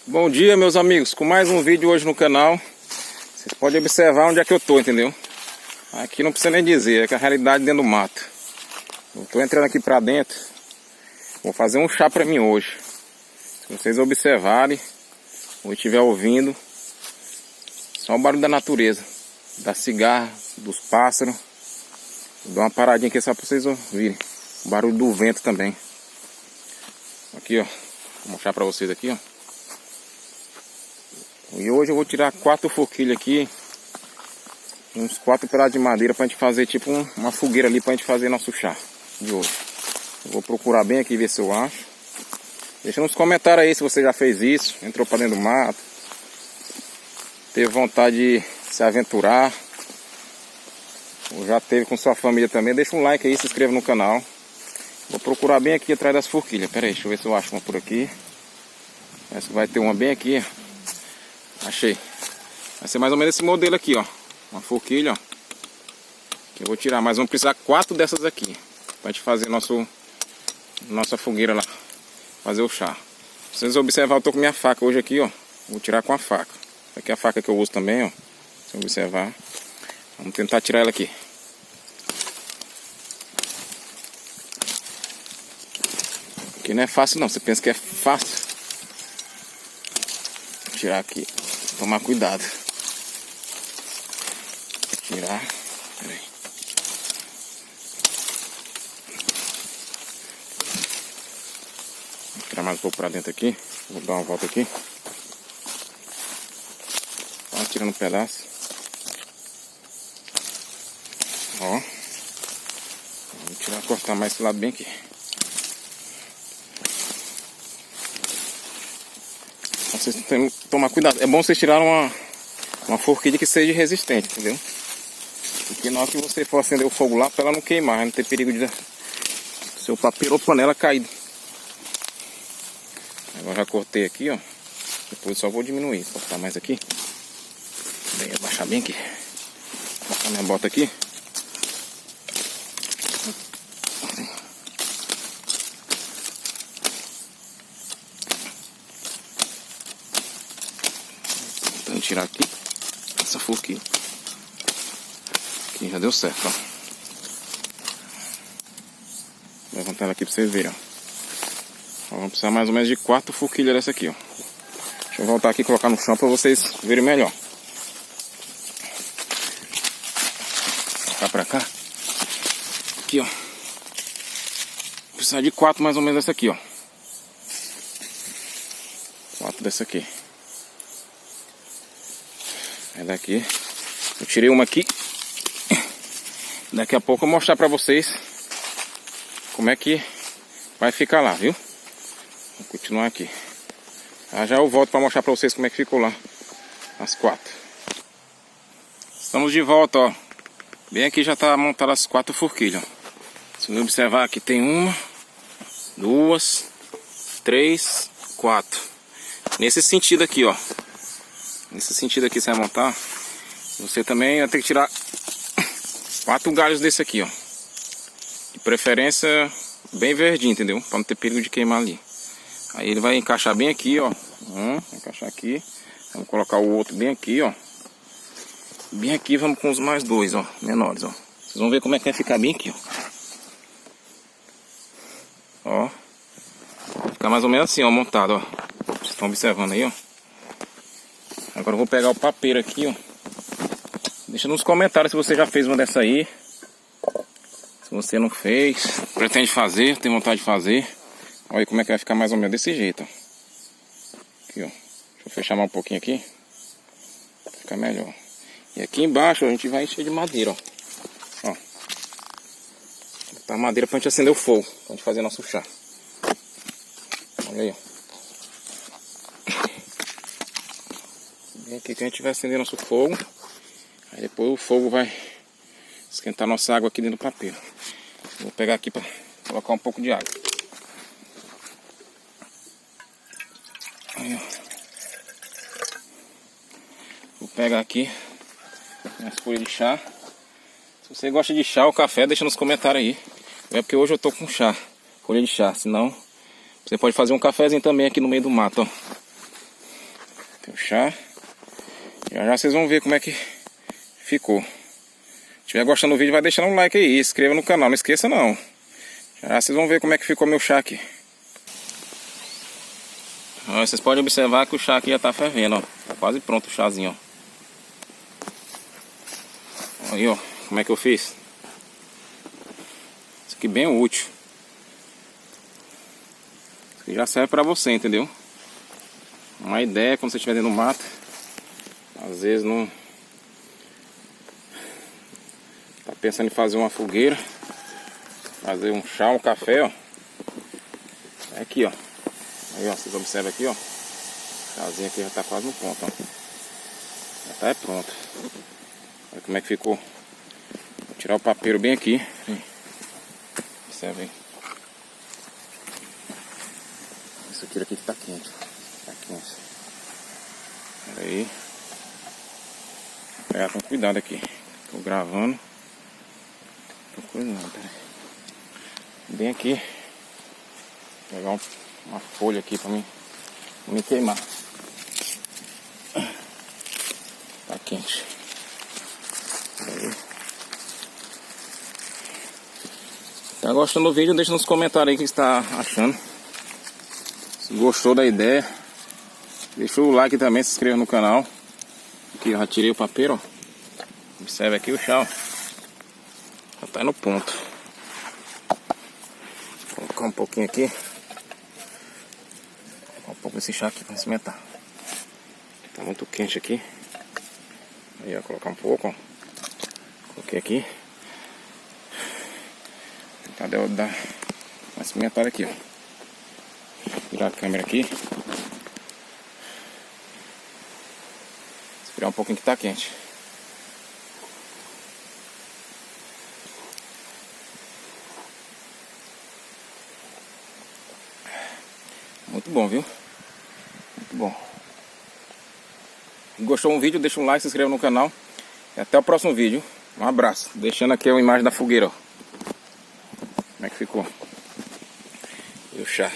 Bom dia, meus amigos, com mais um vídeo hoje no canal. Vocês podem observar onde é que eu tô, entendeu? Aqui não precisa nem dizer, é que a realidade dentro do mato. Eu tô entrando aqui pra dentro. Vou fazer um chá pra mim hoje. Se vocês observarem ou estiver ouvindo, só o barulho da natureza, da cigarra, dos pássaros. Vou dar uma paradinha aqui só pra vocês ouvirem. O barulho do vento também. Aqui, ó. Vou mostrar pra vocês aqui, ó. E hoje eu vou tirar 4 forquilhas aqui, uns 4 pedaços de madeira pra gente fazer tipo uma fogueira ali pra gente fazer nosso chá de hoje. Eu vou procurar bem aqui ver se eu acho. Deixa nos comentários aí se você já fez isso, entrou pra dentro do mato, teve vontade de se aventurar, ou já teve com sua família também. Deixa um like aí, se inscreva no canal. Vou procurar bem aqui atrás das forquilhas. Pera aí, deixa eu ver se eu acho uma por aqui. Essa vai ter uma bem aqui. Achei. Vai ser mais ou menos esse modelo aqui, ó. Uma forquilha, ó. Que eu vou tirar, mas vamos precisar 4 dessas aqui pra gente fazer nossa fogueira lá. Fazer o chá. Se vocês observar, eu tô com minha faca hoje aqui, ó. Vou tirar com a faca. Essa aqui é a faca que eu uso também, ó. Se observar. Vamos tentar tirar ela aqui. Aqui não é fácil não. Você pensa que é fácil? Vou tirar aqui. Tomar cuidado. Tirar. Pera aí. Vou tirar mais um pouco pra dentro aqui. Vou dar uma volta aqui. Ó, tirando um pedaço. Ó. Vou tirar, cortar mais esse lado bem aqui. Vocês têm que tomar cuidado. É bom vocês tirarem uma forquilha que seja resistente, entendeu? Porque na hora que você for acender o fogo lá, para ela não queimar, não ter perigo de seu papel ou panela cair. Agora já cortei aqui, ó. Depois só vou diminuir, cortar mais aqui. Bem, abaixar bem aqui. Vou botar minha bota aqui. Tentando tirar aqui essa forquilha. Aqui já deu certo, ó. Vou levantar ela aqui pra vocês verem, ó. Vamos precisar mais ou menos de 4 forquilhas dessa aqui, ó. Deixa eu voltar aqui e colocar no chão pra vocês verem melhor. Vou pra cá. Aqui, ó. Vou precisar de 4 mais ou menos dessa aqui, ó. 4 dessa aqui. É daqui. Eu tirei uma aqui. Daqui a pouco eu vou mostrar pra vocês como é que vai ficar lá, viu? Vou continuar aqui. Já eu volto pra mostrar pra vocês como é que ficou lá as 4. Estamos de volta, ó. Bem aqui já tá montada as 4 forquilhas. Se você observar aqui tem 1, 2, 3, 4. Nesse sentido aqui, ó. Nesse sentido aqui você vai montar. Você também vai ter que tirar 4 galhos desse aqui, ó. De preferência bem verdinho, entendeu? Para não ter perigo de queimar ali. Aí ele vai encaixar bem aqui, ó. Vai encaixar aqui. Vamos colocar o outro bem aqui, ó. Bem aqui, vamos com os mais 2, ó. Menores, ó. Vocês vão ver como é que vai ficar bem aqui, ó. Ó. Vai ficar mais ou menos assim, ó, montado, ó. Vocês estão observando aí, ó. Agora eu vou pegar o papeiro aqui, ó. Deixa nos comentários se você já fez uma dessa aí. Se você não fez, pretende fazer, tem vontade de fazer. Olha como é que vai ficar mais ou menos desse jeito, ó. Aqui, ó. Deixa eu fechar mais um pouquinho aqui. Pra ficar melhor. E aqui embaixo ó, a gente vai encher de madeira, ó. Ó. Botar madeira pra gente acender o fogo. Pra gente fazer nosso chá. Olha aí, ó. Bem aqui que a gente vai acender nosso fogo. Aí depois o fogo vai esquentar nossa água aqui dentro do papel. Vou pegar aqui para colocar um pouco de água. Aí, ó. Vou pegar aqui minhas folhas de chá. Se você gosta de chá ou café, deixa nos comentários aí. É porque hoje eu tô com chá, folha de chá. Senão você pode fazer um cafezinho também aqui no meio do mato, ó. chá. Já já vocês vão ver como é que ficou. Se estiver gostando do vídeo, vai deixando um like aí. Se inscreva no canal, não esqueça não. Já já vocês vão ver como é que ficou meu chá aqui. Ó, vocês podem observar que o chá aqui já tá fervendo, ó. Tá quase pronto o chazinho, ó. Aí, ó, como é que eu fiz. Isso aqui bem útil. Isso aqui já serve pra você, entendeu? Uma ideia quando você estiver dentro do mato. Às vezes não... Tá pensando em fazer uma fogueira. Fazer um chá, um café, ó. É aqui, ó. Aí, ó, vocês observam aqui, ó. O chazinho aqui já tá quase no ponto, ó. Já tá pronto. Olha como é que ficou. Vou tirar o papeiro bem aqui. Observa aí. Isso aqui que tá quente. Tá quente. Pera aí. Vou pegar com cuidado aqui. Tô gravando. Tô coisando, pera aí. Bem aqui. Vou pegar uma folha aqui pra mim não me queimar. Tá quente. Aí. Tá gostando do vídeo? Deixa nos comentários aí o que você tá achando. Se gostou da ideia, deixa o like também, se inscreva no canal. Aqui eu já tirei o papel, ó. Observe aqui o chá, ó. Já tá no ponto. Vou colocar um pouquinho aqui. Um pouco desse chá aqui para cimentar. Tá muito quente aqui. Aí, ó, colocar um pouco, ó. Coloquei aqui. Tentar dar uma cimentada aqui, ó. Virar a câmera aqui. Esperar um pouquinho que tá quente. Muito bom, viu? Muito bom. Se gostou do vídeo, deixa um like, se inscreva no canal. E até o próximo vídeo. Um abraço. Deixando aqui a imagem da fogueira, ó. Como é que ficou? E o chá.